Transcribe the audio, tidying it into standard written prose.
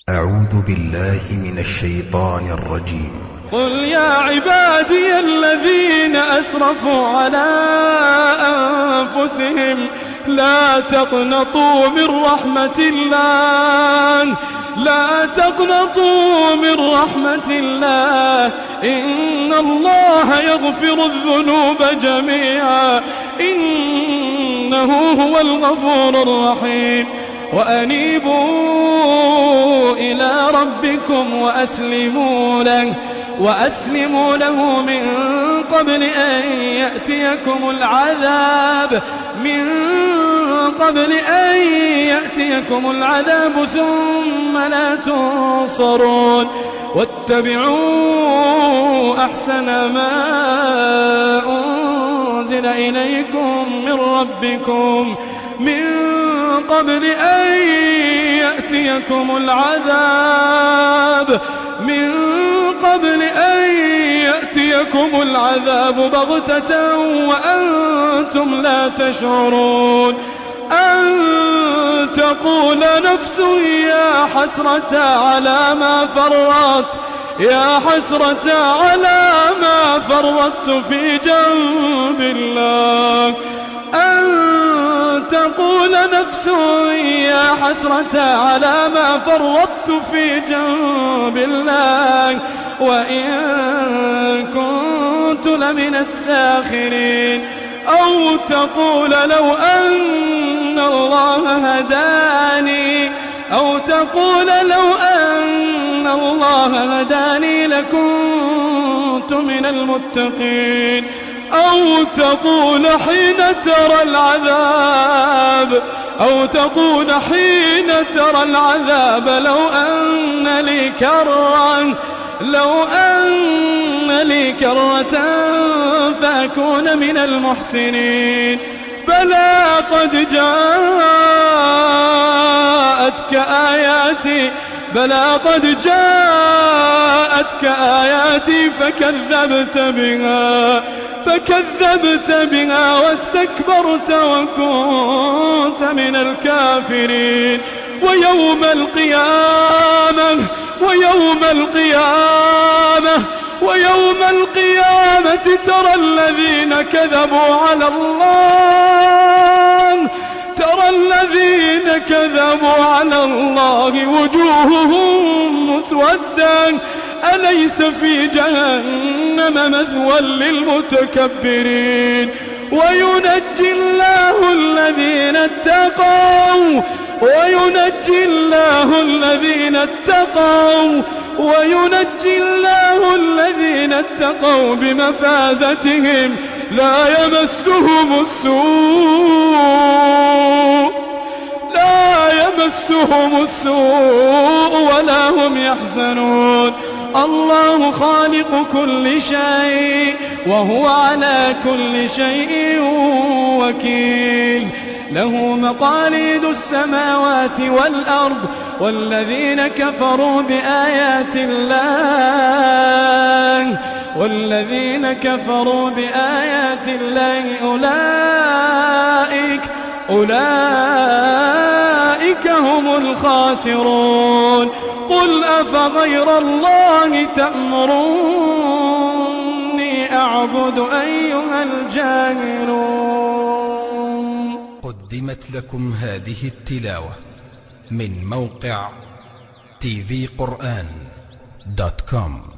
أعوذ بالله من الشيطان الرجيم. قل يا عبادي الذين أسرفوا على أنفسهم لا تقنطوا من رحمة الله، لا تقنطوا من رحمة الله، إن الله يغفر الذنوب جميعا إنه هو الغفور الرحيم. وأنيبوا إلى ربكم وأسلموا له من قبل أن يأتيكم العذاب ثم لا تنصرون. واتبعوا أحسن ما أنزل إليكم من ربكم من قبل أن يأتيكم العذاب بغتة وأنتم لا تشعرون. أن تقول نفس يا حسرة على ما فرطت في جنب الله. أن تقول نفس يا حسرة على ما فرطت في جنب الله وإن كنت لمن الساخرين. أو تقول لو أن الله هداني لكنت من المتقين. أو تقول حين ترى العذاب لو أن لي كرة فأكون من المحسنين. بلى قد جاءتك آياتي فكذبت بها واستكبرت وكنت من الكافرين. ويوم القيامة ترى الذين كذبوا على الله وجوههم مسودة أليس في جهنم مثوى للمتكبرين. وينجي الله الذين اتقوا بمفازتهم لا يمسهم السوء ولا هم يحزنون. الله خالق كل شيء وهو على كل شيء وكيل. له مقاليد السماوات والأرض والذين كفروا بآيات الله أولئك هم الخاسرون. قل أفغير الله تأمروني أعبد أيها الجاهلون. قدمت لكم هذه التلاوة من موقع tvquran.com.